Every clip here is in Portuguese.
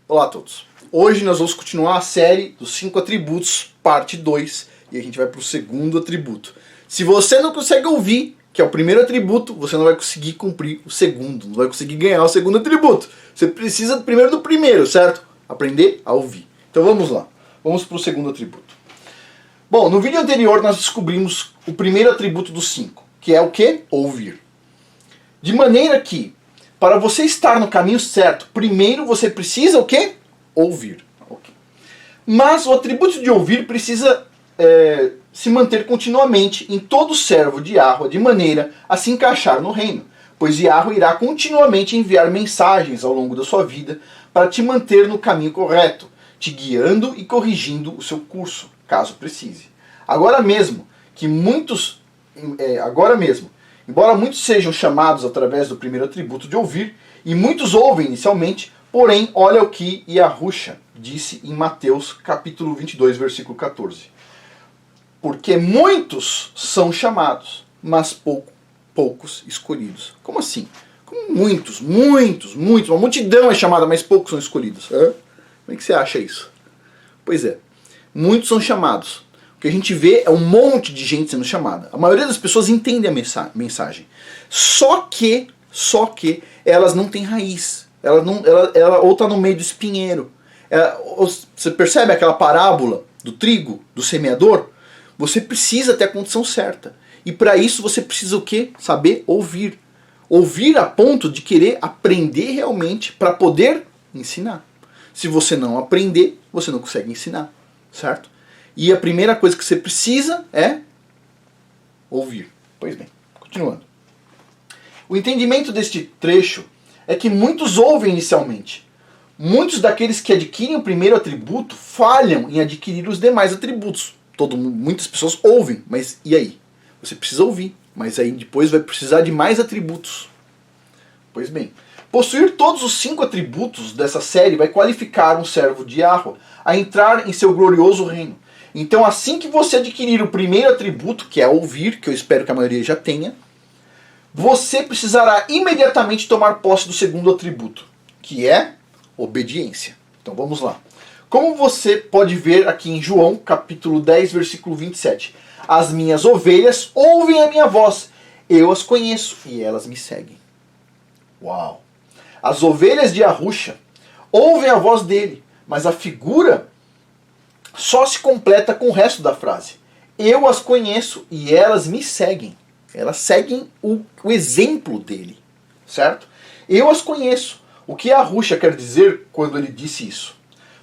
Olá a todos. Hoje nós vamos continuar a série dos 5 atributos, parte 2, e a gente vai para o segundo atributo. Se você não consegue ouvir, que é o primeiro atributo, você não vai conseguir cumprir o segundo, não vai conseguir ganhar o segundo atributo. Você precisa primeiro do primeiro, certo? Aprender a ouvir. Então vamos lá, vamos para o segundo atributo. Bom, no vídeo anterior nós descobrimos o primeiro atributo dos 5, que é o que? Ouvir. De maneira que, para você estar no caminho certo, primeiro você precisa o quê? Ouvir. Okay. Mas o atributo de ouvir precisa se manter continuamente em todo servo de Yahweh, de maneira a se encaixar no reino, pois Yahweh irá continuamente enviar mensagens ao longo da sua vida para te manter no caminho correto, te guiando e corrigindo o seu curso, caso precise. Agora mesmo, embora muitos sejam chamados através do primeiro atributo de ouvir, e muitos ouvem inicialmente, porém, olha o que Yahusha disse em Mateus capítulo 22, versículo 14. Porque muitos são chamados, mas poucos escolhidos. Como assim? Como muitos, uma multidão é chamada, mas poucos são escolhidos. Como é que você acha isso? Pois é, muitos são chamados. O que a gente vê é um monte de gente sendo chamada. A maioria das pessoas entende a mensagem. Só que elas não têm raiz. Ela ou está no meio do espinheiro. Você percebe aquela parábola do trigo, do semeador? Você precisa ter a condição certa. E para isso você precisa o quê? Saber ouvir. Ouvir a ponto de querer aprender realmente para poder ensinar. Se você não aprender, você não consegue ensinar. Certo? E a primeira coisa que você precisa é ouvir. Pois bem, continuando. O entendimento deste trecho é que muitos ouvem inicialmente. Muitos daqueles que adquirem o primeiro atributo falham em adquirir os demais atributos. Muitas pessoas ouvem, mas e aí? Você precisa ouvir, mas aí depois vai precisar de mais atributos. Pois bem, possuir todos os 5 atributos dessa série vai qualificar um servo de Yahweh a entrar em seu glorioso reino. Então assim que você adquirir o primeiro atributo, que é ouvir, que eu espero que a maioria já tenha, você precisará imediatamente tomar posse do segundo atributo, que é obediência. Então vamos lá. Como você pode ver aqui em João, capítulo 10, versículo 27. As minhas ovelhas ouvem a minha voz, eu as conheço e elas me seguem. Uau! As ovelhas de Yahusha ouvem a voz dele, mas a figura só se completa com o resto da frase. Eu as conheço e elas me seguem. Elas seguem o exemplo dele, certo? Eu as conheço. O que Yahusha quer dizer quando ele disse isso?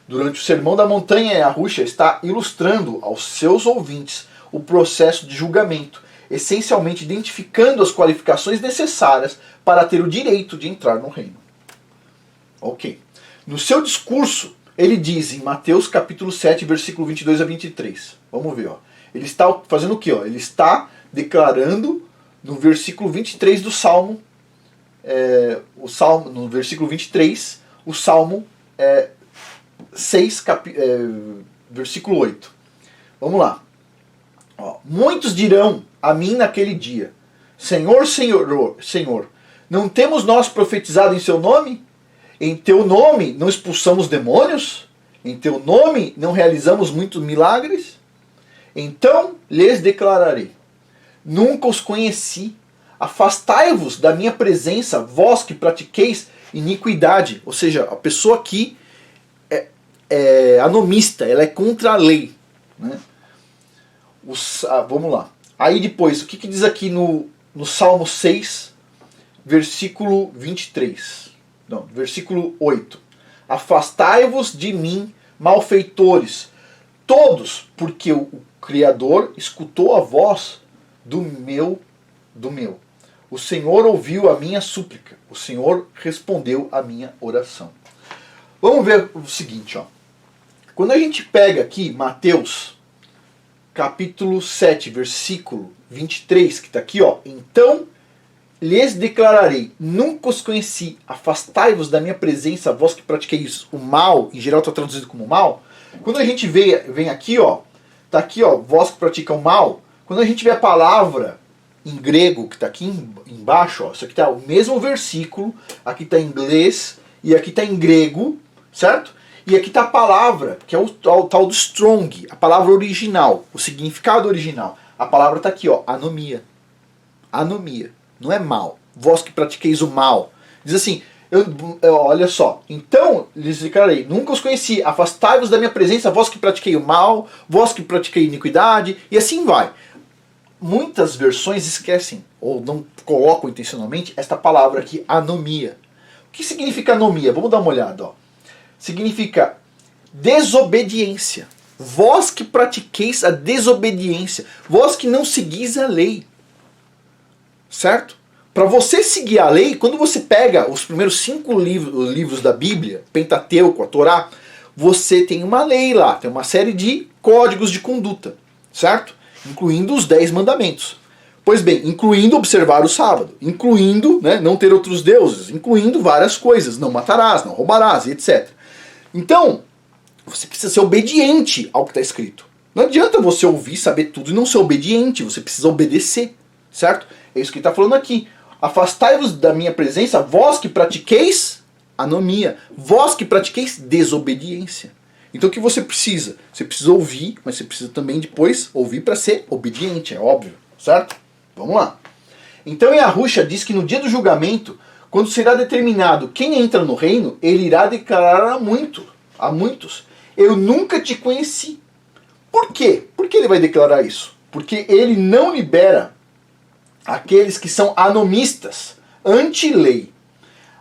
Durante o Sermão da Montanha, Yahusha está ilustrando aos seus ouvintes o processo de julgamento, essencialmente identificando as qualificações necessárias para ter o direito de entrar no reino. Ok. No seu discurso, ele diz em Mateus capítulo 7, versículo 22 a 23. Vamos ver. Ele está fazendo o quê? Ele está declarando no versículo 23 do Salmo, no versículo 23, o Salmo 6, versículo 8. Vamos lá. Muitos dirão a mim naquele dia: Senhor, Senhor, não temos nós profetizado em seu nome? Em teu nome não expulsamos demônios? Em teu nome não realizamos muitos milagres? Então lhes declararei: nunca os conheci. Afastai-vos da minha presença, vós que pratiqueis iniquidade. Ou seja, a pessoa aqui é anomista, ela é contra a lei. Né? Vamos lá. Aí depois, o que diz aqui no Salmo 6, versículo 23? Não, versículo 8. Afastai-vos de mim, malfeitores, todos, porque o Criador escutou a voz do meu. O Senhor ouviu a minha súplica, o Senhor respondeu a minha oração. Vamos ver o seguinte, Quando a gente pega aqui Mateus, capítulo 7, versículo 23, que está aqui, então lhes declararei, nunca os conheci, afastai-vos da minha presença, vós que pratiqueis o mal, em geral está traduzido como mal. Quando a gente vem aqui, está aqui, vós que praticam o mal, quando a gente vê a palavra em grego, que está aqui embaixo, isso aqui está o mesmo versículo, aqui está em inglês e aqui está em grego, certo? E aqui está a palavra, que é o tal do strong, a palavra original, o significado original. A palavra está aqui, ó, anomia. Anomia, não é mal. Vós que pratiqueis o mal. Diz assim, olha só, então lhes declarei, nunca os conheci, afastai-vos da minha presença, vós que pratiquei o mal, vós que pratiquei iniquidade, e assim vai. Muitas versões esquecem, ou não colocam intencionalmente, esta palavra aqui, anomia. O que significa anomia? Vamos dar uma olhada, ó. Significa desobediência. Vós que pratiqueis a desobediência, vós que não seguis a lei. Certo? Para você seguir a lei, quando você pega os primeiros 5 livros da Bíblia, Pentateuco, a Torá, você tem uma lei lá, tem uma série de códigos de conduta, certo? Incluindo os 10 mandamentos. Pois bem, incluindo observar o sábado, incluindo, né, não ter outros deuses, incluindo várias coisas, não matarás, não roubarás, etc. Então, você precisa ser obediente ao que está escrito. Não adianta você ouvir, saber tudo e não ser obediente, você precisa obedecer, certo? É isso que ele está falando aqui. Afastai-vos da minha presença, vós que pratiqueis anomia, vós que pratiqueis desobediência. Então o que você precisa? Você precisa ouvir, mas você precisa também depois ouvir para ser obediente, é óbvio, certo? Vamos lá. Então Yahushua diz que no dia do julgamento, quando será determinado quem entra no reino, ele irá declarar a muitos, eu nunca te conheci. Por quê? Por que ele vai declarar isso? Porque ele não libera aqueles que são anomistas, anti-lei.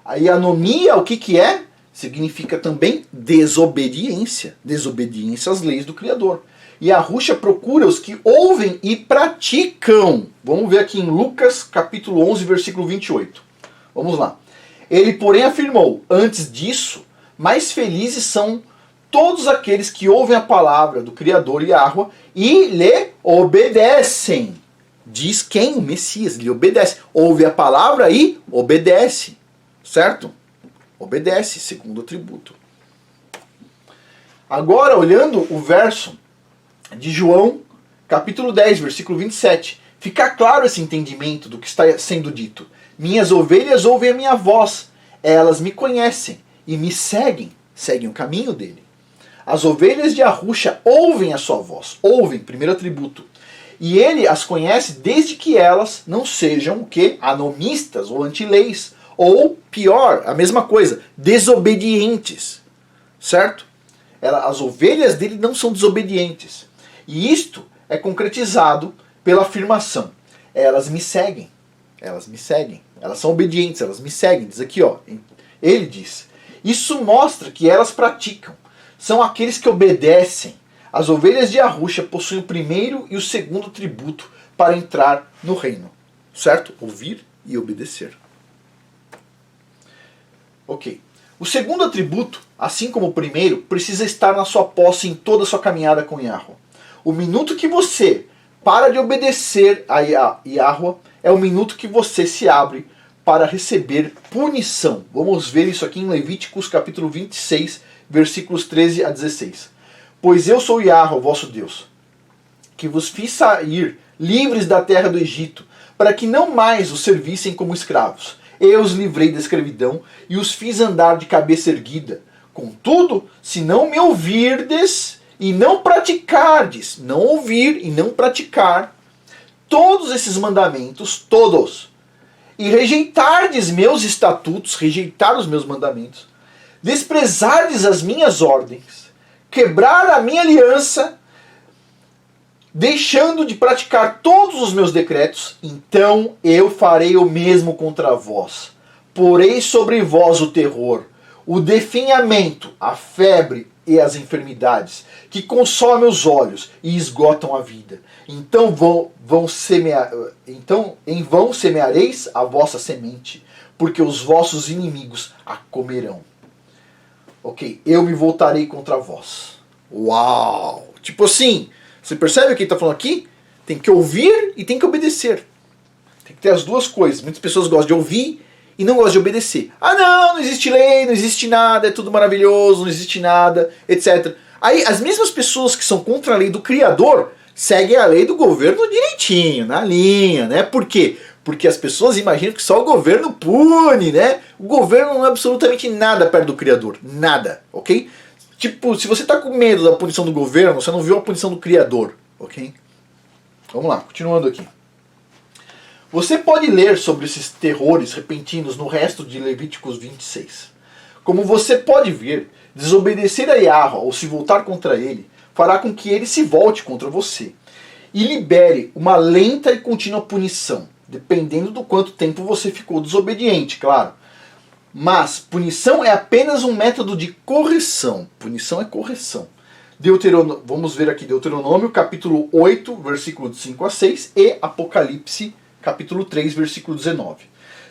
Aí anomia, o que é? Significa também desobediência. Desobediência às leis do Criador. E Yahushua procura os que ouvem e praticam. Vamos ver aqui em Lucas capítulo 11, versículo 28. Vamos lá. Ele, porém, afirmou, antes disso, mais felizes são todos aqueles que ouvem a palavra do Criador Yahuwah e lhe obedecem. Diz quem? O Messias, lhe obedece. Ouve a palavra e obedece. Certo? Obedece, segundo atributo. Agora, olhando o verso de João, capítulo 10, versículo 27, fica claro esse entendimento do que está sendo dito. Minhas ovelhas ouvem a minha voz, elas me conhecem e me seguem o caminho dele. As ovelhas de Yahushua ouvem a sua voz, ouvem, primeiro atributo. E ele as conhece desde que elas não sejam o quê? Anomistas ou antileis. Ou, pior, a mesma coisa, desobedientes. Certo? As ovelhas dele não são desobedientes. E isto é concretizado pela afirmação. Elas me seguem. Elas me seguem. Elas são obedientes, elas me seguem. Diz aqui, ó. Ele diz. Isso mostra que elas praticam. São aqueles que obedecem. As ovelhas de Yahushua possuem o primeiro e o segundo atributo para entrar no reino. Certo? Ouvir e obedecer. Ok. O segundo atributo, assim como o primeiro, precisa estar na sua posse em toda a sua caminhada com Yahuwah. O minuto que você para de obedecer a Yahuwah é o minuto que você se abre para receber punição. Vamos ver isso aqui em Levíticos capítulo 26, versículos 13 a 16. Pois eu sou Yahuwah, vosso Deus, que vos fiz sair livres da terra do Egito, para que não mais os servissem como escravos. Eu os livrei da escravidão e os fiz andar de cabeça erguida. Contudo, se não me ouvirdes e não praticardes, não ouvir e não praticar, todos esses mandamentos, todos, e rejeitardes meus estatutos, rejeitar os meus mandamentos, desprezardes as minhas ordens, quebrar a minha aliança, deixando de praticar todos os meus decretos, então eu farei o mesmo contra vós. Porei sobre vós o terror, o definhamento, a febre e as enfermidades, que consomem os olhos e esgotam a vida. Então em vão semeareis a vossa semente, porque os vossos inimigos a comerão. Ok, eu me voltarei contra vós. Uau! Tipo assim, você percebe o que ele está falando aqui? Tem que ouvir e tem que obedecer. Tem que ter as duas coisas. Muitas pessoas gostam de ouvir e não gostam de obedecer. Ah não, não existe lei, não existe nada, é tudo maravilhoso, não existe nada, etc. Aí as mesmas pessoas que são contra a lei do Criador seguem a lei do governo direitinho, na linha, né? Por quê? Porque as pessoas imaginam que só o governo pune, né? O governo não é absolutamente nada perto do Criador. Nada, ok? Tipo, se você está com medo da punição do governo, você não viu a punição do Criador, ok? Vamos lá, continuando aqui. Você pode ler sobre esses terrores repentinos no resto de Levíticos 26. Como você pode ver, desobedecer a Yahweh ou se voltar contra ele fará com que ele se volte contra você e libere uma lenta e contínua punição, dependendo do quanto tempo você ficou desobediente, claro. Mas punição é apenas um método de correção. Punição é correção. Vamos ver aqui Deuteronômio capítulo 8, versículo de 5 a 6 e Apocalipse capítulo 3, versículo 19.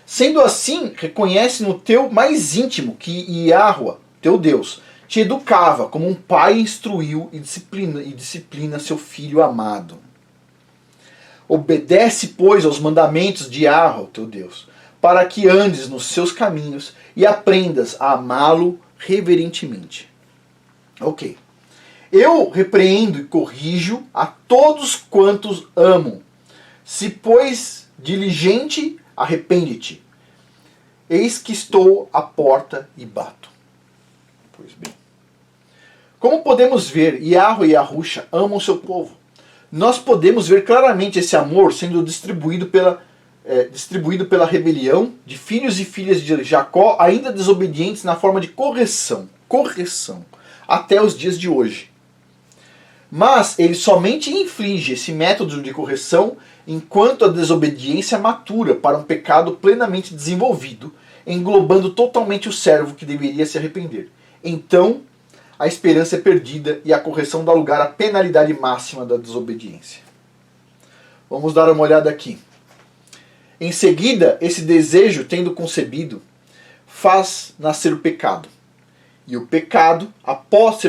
Sendo assim, reconhece no teu mais íntimo que Yahweh, teu Deus, te educava como um pai instruiu e disciplina seu filho amado. Obedece, pois, aos mandamentos de Yahweh, teu Deus, para que andes nos seus caminhos e aprendas a amá-lo reverentemente. Ok. Eu repreendo e corrijo a todos quantos amo. Se, pois, diligente, arrepende-te. Eis que estou à porta e bato. Pois bem. Como podemos ver, Yahweh e Yahusha amam seu povo. Nós podemos ver claramente esse amor sendo distribuído pela rebelião de filhos e filhas de Jacó, ainda desobedientes, na forma de correção, até os dias de hoje. Mas ele somente inflige esse método de correção enquanto a desobediência matura para um pecado plenamente desenvolvido, englobando totalmente o servo que deveria se arrepender. Então, a esperança é perdida e a correção dá lugar à penalidade máxima da desobediência. Vamos dar uma olhada aqui. Em seguida, esse desejo, tendo concebido, faz nascer o pecado. E o pecado, após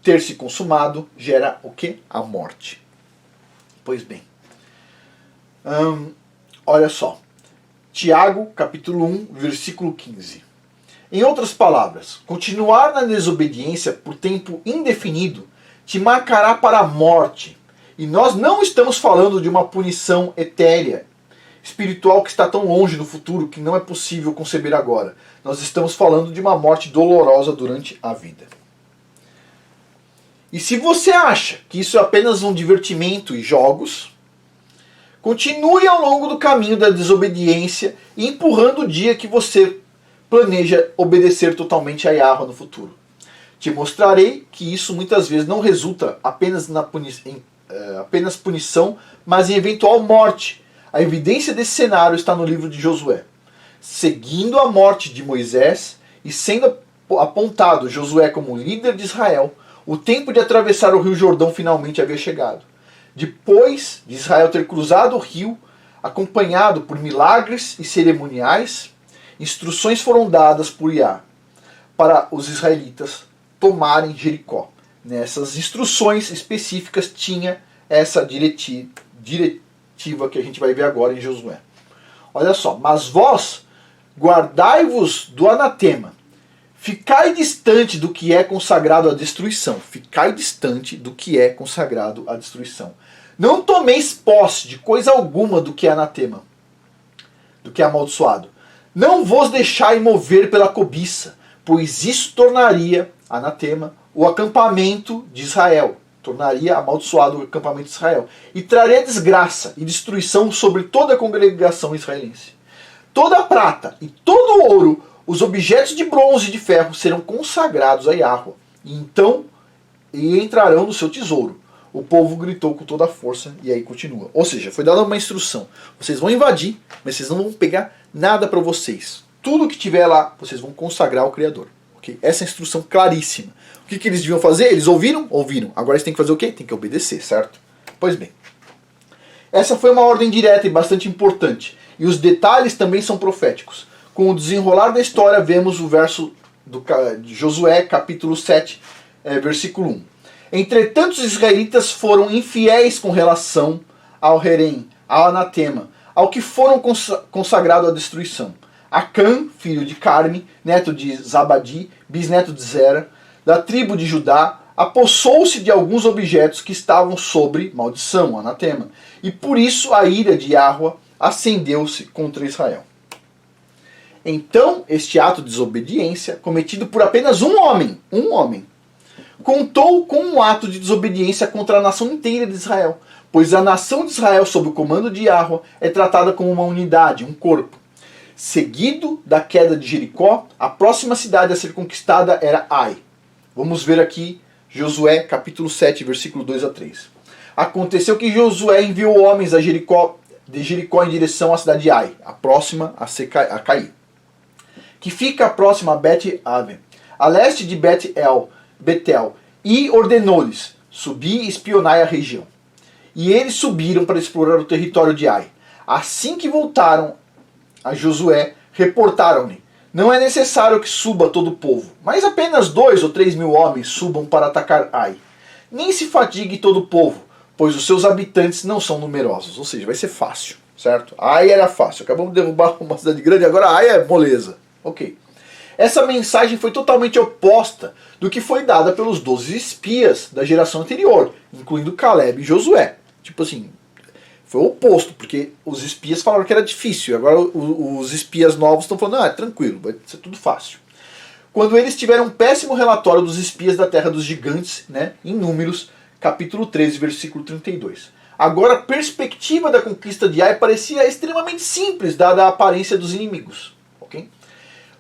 ter se consumado, gera o quê? A morte. Pois bem. Olha só. Tiago, capítulo 1, versículo 15. Em outras palavras, continuar na desobediência por tempo indefinido te marcará para a morte. E nós não estamos falando de uma punição etérea, espiritual que está tão longe no futuro que não é possível conceber agora. Nós estamos falando de uma morte dolorosa durante a vida. E se você acha que isso é apenas um divertimento e jogos, continue ao longo do caminho da desobediência e empurrando o dia que você planeja obedecer totalmente a Yahweh no futuro. Te mostrarei que isso muitas vezes não resulta apenas apenas punição, mas em eventual morte. A evidência desse cenário está no livro de Josué. Seguindo a morte de Moisés e sendo apontado Josué como líder de Israel, o tempo de atravessar o rio Jordão finalmente havia chegado. Depois de Israel ter cruzado o rio, acompanhado por milagres e cerimoniais, instruções foram dadas por Yah para os israelitas tomarem Jericó. Nessas instruções específicas tinha essa diretiva que a gente vai ver agora em Josué. Olha só, mas vós guardai-vos do anatema, ficai distante do que é consagrado à destruição. Ficai distante do que é consagrado à destruição. Não tomeis posse de coisa alguma do que é anatema, do que é amaldiçoado. Não vos deixai mover pela cobiça, pois isso tornaria, anatema, o acampamento de Israel. Tornaria amaldiçoado o acampamento de Israel. E traria desgraça e destruição sobre toda a congregação israelense. Toda a prata e todo o ouro, os objetos de bronze e de ferro serão consagrados a Yahweh. E então entrarão no seu tesouro. O povo gritou com toda a força e aí continua. Ou seja, foi dada uma instrução. Vocês vão invadir, mas vocês não vão pegar nada para vocês. Tudo que tiver lá, vocês vão consagrar ao Criador. Okay? Essa é a instrução claríssima. O que eles deviam fazer? Eles ouviram? Ouviram. Agora eles têm que fazer o quê? Tem que obedecer, certo? Pois bem. Essa foi uma ordem direta e bastante importante. E os detalhes também são proféticos. Com o desenrolar da história, vemos o verso de Josué, capítulo 7, versículo 1. Entretanto, os israelitas foram infiéis com relação ao Herem, ao anatema, ao que foram consagrados à destruição. Acã, filho de Carme, neto de Zabadi, bisneto de Zera, da tribo de Judá, apossou-se de alguns objetos que estavam sobre maldição, anatema. E por isso a ira de Yahweh acendeu-se contra Israel. Então, este ato de desobediência, cometido por apenas um homem, contou com um ato de desobediência contra a nação inteira de Israel, pois a nação de Israel, sob o comando de Yahweh, é tratada como uma unidade, um corpo. Seguido da queda de Jericó, a próxima cidade a ser conquistada era Ai. Vamos ver aqui Josué capítulo 7, versículo 2 a 3. Aconteceu que Josué enviou homens de Jericó em direção à cidade de Ai, a próxima a cair, que fica próxima a Bet-Aven, a leste de Betel, e ordenou-lhes: subi e espionai a região. E eles subiram para explorar o território de Ai. Assim que voltaram a Josué, reportaram-lhe: não é necessário que suba todo o povo, mas apenas 2 ou 3 mil homens subam para atacar Ai. Nem se fatigue todo o povo, pois os seus habitantes não são numerosos. Ou seja, vai ser fácil, certo? Ai era fácil. Acabamos de derrubar uma cidade grande, agora Ai é moleza. Ok. Essa mensagem foi totalmente oposta do que foi dada pelos 12 espias da geração anterior, incluindo Caleb e Josué. Tipo assim, foi o oposto, porque os espias falaram que era difícil, agora os espias novos estão falando, é tranquilo, vai ser tudo fácil. Quando eles tiveram um péssimo relatório dos espias da terra dos gigantes, né, em Números, capítulo 13, versículo 32. Agora a perspectiva da conquista de Ai parecia extremamente simples, dada a aparência dos inimigos. Ok?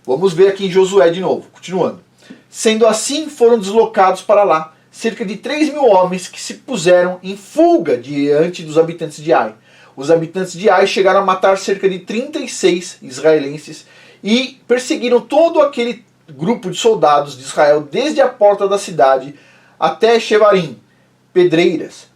Vamos ver aqui em Josué de novo, continuando. Sendo assim, foram deslocados para lá cerca de 3 mil homens que se puseram em fuga diante dos habitantes de Ai. Os habitantes de Ai chegaram a matar cerca de 36 israelenses e perseguiram todo aquele grupo de soldados de Israel desde a porta da cidade até Shevarim, pedreiras.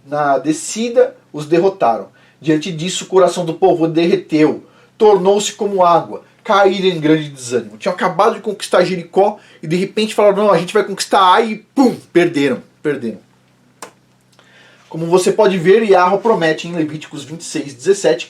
Na descida os derrotaram. Diante disso o coração do povo derreteu, tornou-se como água, caíram em grande desânimo. Tinham acabado de conquistar Jericó e de repente falaram, não, a gente vai conquistar Ai e pum, perderam. Como você pode ver, Yahweh promete em Levíticos 26, 17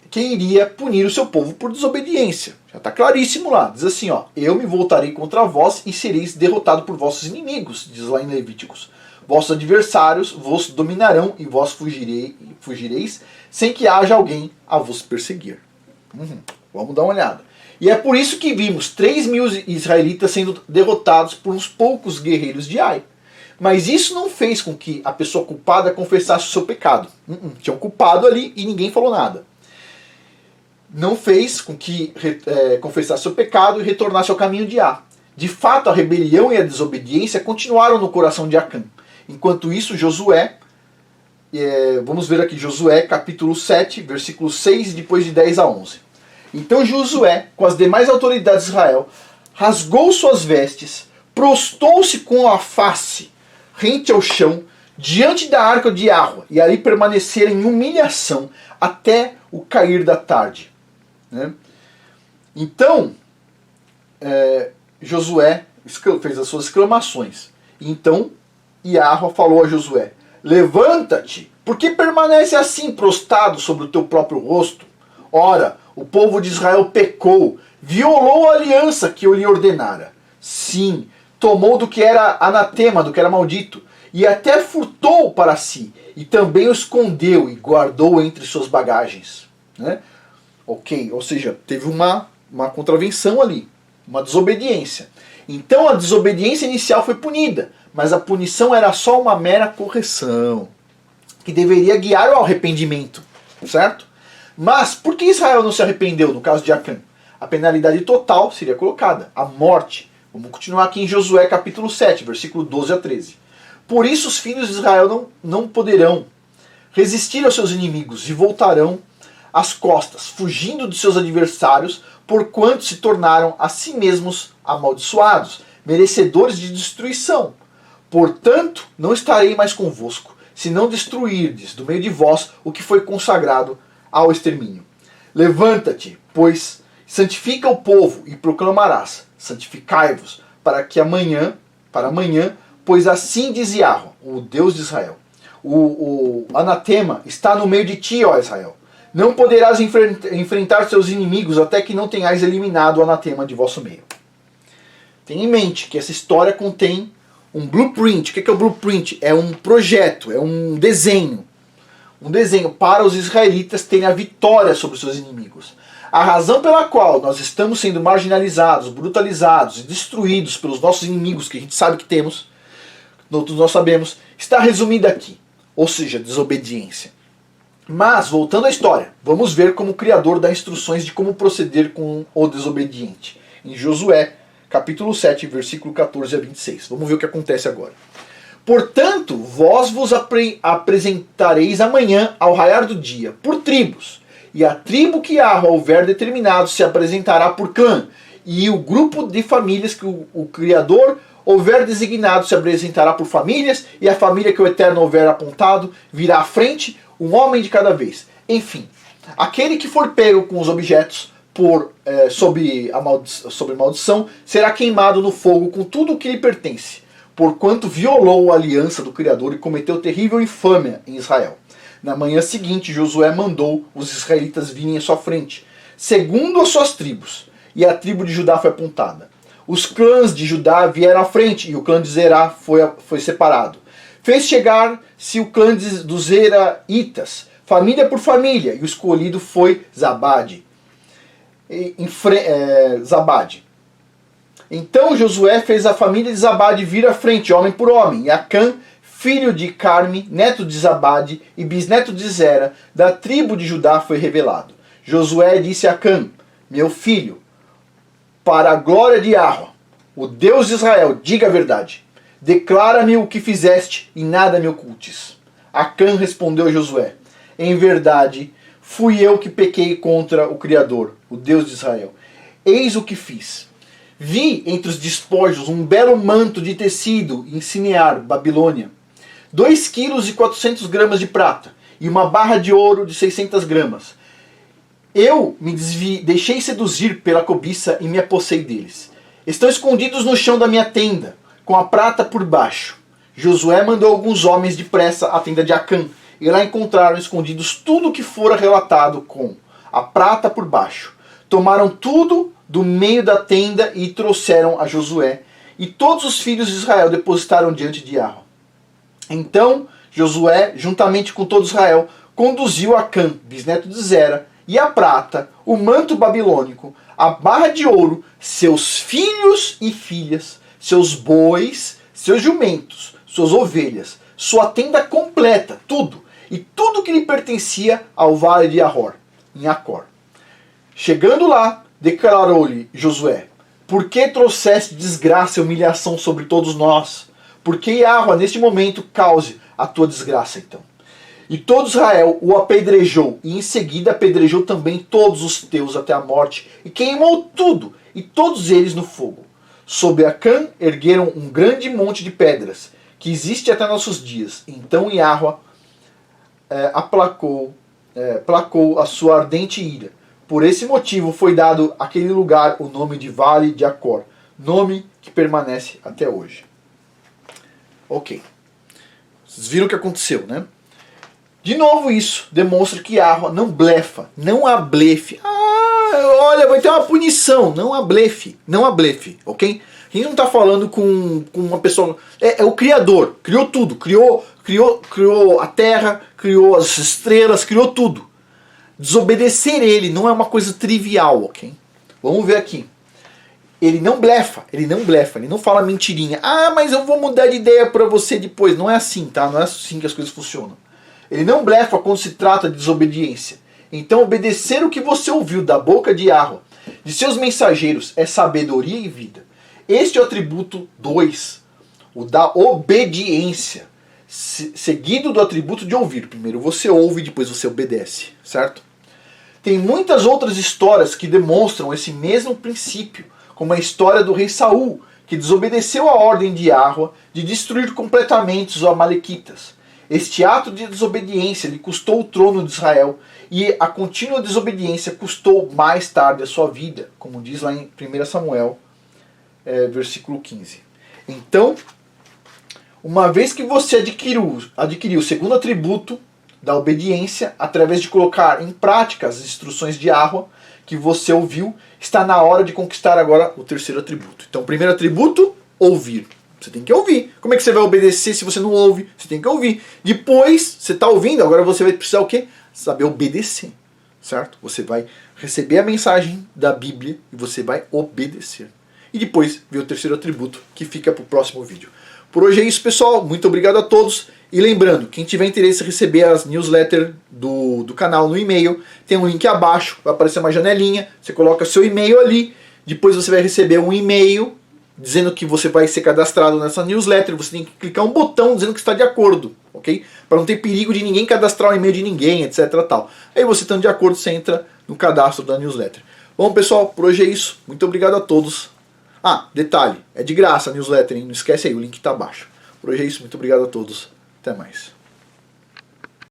que iria punir o seu povo por desobediência. Já está claríssimo lá. Diz assim, ó, eu me voltarei contra vós e sereis derrotado por vossos inimigos, diz lá em Levíticos. Vossos adversários vos dominarão e vós fugireis sem que haja alguém a vos perseguir. Vamos dar uma olhada. E é por isso que vimos 3 mil israelitas sendo derrotados por uns poucos guerreiros de Ai. Mas isso não fez com que a pessoa culpada confessasse o seu pecado. Tinha um culpado ali e ninguém falou nada. Não fez com que confessasse seu pecado e retornasse ao caminho de Á. De fato, a rebelião e a desobediência continuaram no coração de Acã. Enquanto isso, Josué, vamos ver aqui Josué capítulo 7, versículos 6, depois de 10 a 11. Então Josué, com as demais autoridades de Israel, rasgou suas vestes, prostou-se com a face rente ao chão, diante da arca de Yahweh, e ali permaneceram em humilhação até o cair da tarde. Né? Então, Josué fez as suas exclamações. Então, Yahweh falou a Josué, levanta-te, por que permanece assim prostrado sobre o teu próprio rosto? Ora, o povo de Israel pecou, violou a aliança que eu lhe ordenara. Sim, tomou do que era anatema, do que era maldito, e até furtou para si, e também o escondeu e guardou entre suas bagagens. Né? Ok, ou seja, teve uma contravenção ali, uma desobediência. Então a desobediência inicial foi punida, mas a punição era só uma mera correção, que deveria guiar ao arrependimento, certo? Mas por que Israel não se arrependeu no caso de Acã? A penalidade total seria colocada, a morte. Vamos continuar aqui em Josué capítulo 7, versículo 12 a 13. Por isso os filhos de Israel não poderão resistir aos seus inimigos e voltarão as costas, fugindo de seus adversários, porquanto se tornaram a si mesmos amaldiçoados, merecedores de destruição. Portanto, não estarei mais convosco, se não destruirdes do meio de vós o que foi consagrado ao extermínio. Levanta-te, pois, santifica o povo e proclamarás, santificai-vos, para amanhã, pois assim diz Yahweh, o Deus de Israel. O anatema está no meio de ti, ó Israel. Não poderás enfrentar seus inimigos até que não tenhais eliminado o anatema de vosso meio. Tenha em mente que essa história contém um blueprint. O que é o blueprint? É um projeto, é um desenho. Um desenho para os israelitas terem a vitória sobre os seus inimigos. A razão pela qual nós estamos sendo marginalizados, brutalizados e destruídos pelos nossos inimigos, que a gente sabe que temos, nós sabemos, está resumida aqui. Ou seja, desobediência. Mas, voltando à história, vamos ver como o Criador dá instruções de como proceder com o desobediente. Em Josué, capítulo 7, versículo 14 a 26. Vamos ver o que acontece agora. Portanto, vós vos apresentareis amanhã ao raiar do dia, por tribos. E a tribo que Yahweh houver determinado se apresentará por clã. E o grupo de famílias que o Criador houver designado se apresentará por famílias. E a família que o Eterno houver apontado virá à frente, um homem de cada vez. Enfim, aquele que for pego com os objetos sob maldição será queimado no fogo com tudo o que lhe pertence, porquanto violou a aliança do Criador e cometeu terrível infâmia em Israel. Na manhã seguinte, Josué mandou os israelitas virem à sua frente, segundo as suas tribos, e a tribo de Judá foi apontada. Os clãs de Judá vieram à frente, e o clã de Zerá foi separado. Fez chegar-se o clã dos Zeraitas, família por família, e o escolhido foi Zabade. Então Josué fez a família de Zabade vir à frente, homem por homem, e Acã, filho de Carme, neto de Zabade e bisneto de Zera, da tribo de Judá, foi revelado. Josué disse a Acã: meu filho, para a glória de Yahweh, o Deus de Israel, diga a verdade. Declara-me o que fizeste e nada me ocultes. Acã respondeu a Josué: em verdade, fui eu que pequei contra o Criador, o Deus de Israel. Eis o que fiz. Vi entre os despojos um belo manto de tecido em Sinear, Babilônia, 2 quilos e 400 gramas de prata, e uma barra de ouro de 600 gramas. Eu me deixei seduzir pela cobiça e me apossei deles. Estão escondidos no chão da minha tenda, com a prata por baixo. Josué mandou alguns homens depressa à tenda de Acã, e lá encontraram escondidos tudo o que fora relatado com a prata por baixo. Tomaram tudo do meio da tenda e trouxeram a Josué, e todos os filhos de Israel depositaram diante de Yahweh. Então Josué, juntamente com todo Israel, conduziu Acã, bisneto de Zera, e a prata, o manto babilônico, a barra de ouro, seus filhos e filhas, seus bois, seus jumentos, suas ovelhas, sua tenda completa, tudo, e tudo que lhe pertencia ao vale de Ahor, em Acor. Chegando lá, declarou-lhe Josué: por que trouxeste desgraça e humilhação sobre todos nós? Porque Yahweh, neste momento, cause a tua desgraça, então. E todo Israel o apedrejou, e em seguida apedrejou também todos os teus até a morte, e queimou tudo, e todos eles no fogo. Sob Acã ergueram um grande monte de pedras, que existe até nossos dias. Então Yahweh placou a sua ardente ira. Por esse motivo foi dado àquele lugar o nome de Vale de Acor, nome que permanece até hoje. Ok. Vocês viram o que aconteceu, né? De novo isso demonstra que Yahweh não blefa, não há blefe. Olha, vai ter uma punição, não há blefe, não há blefe, ok? A gente não está falando com uma pessoa... É o Criador, criou tudo, criou a terra, criou as estrelas, criou tudo. Desobedecer ele não é uma coisa trivial, ok? Vamos ver aqui. Ele não blefa, ele não fala mentirinha. Mas eu vou mudar de ideia para você depois. Não é assim, tá? Não é assim que as coisas funcionam. Ele não blefa quando se trata de desobediência. Então obedecer o que você ouviu da boca de Yahweh, de seus mensageiros, é sabedoria e vida. Este é o atributo 2, o da obediência, seguido do atributo de ouvir. Primeiro você ouve e depois você obedece, certo? Tem muitas outras histórias que demonstram esse mesmo princípio, como a história do rei Saul, que desobedeceu a ordem de Yahweh de destruir completamente os amalequitas. Este ato de desobediência lhe custou o trono de Israel, e a contínua desobediência custou mais tarde a sua vida, como diz lá em 1 Samuel, versículo 15. Então, uma vez que você adquiriu o segundo atributo da obediência, através de colocar em prática as instruções de Yahweh que você ouviu, está na hora de conquistar agora o terceiro atributo. Então, o primeiro atributo, ouvir. Você tem que ouvir. Como é que você vai obedecer se você não ouve? Você tem que ouvir. Depois, você está ouvindo, agora você vai precisar o quê? Saber obedecer. Certo? Você vai receber a mensagem da Bíblia e você vai obedecer. E depois vem o terceiro atributo, que fica para o próximo vídeo. Por hoje é isso, pessoal. Muito obrigado a todos. E lembrando, quem tiver interesse em receber as newsletters do canal no e-mail, tem um link abaixo, vai aparecer uma janelinha, você coloca seu e-mail ali, depois você vai receber um e-mail dizendo que você vai ser cadastrado nessa newsletter, você tem que clicar um botão dizendo que está de acordo, ok? Para não ter perigo de ninguém cadastrar o e-mail de ninguém, etc. Tal. Aí você estando de acordo, você entra no cadastro da newsletter. Bom, pessoal, por hoje é isso. Muito obrigado a todos. Ah, detalhe, é de graça a newsletter, hein? Não esquece aí, o link está abaixo. Por hoje é isso, muito obrigado a todos. Até mais.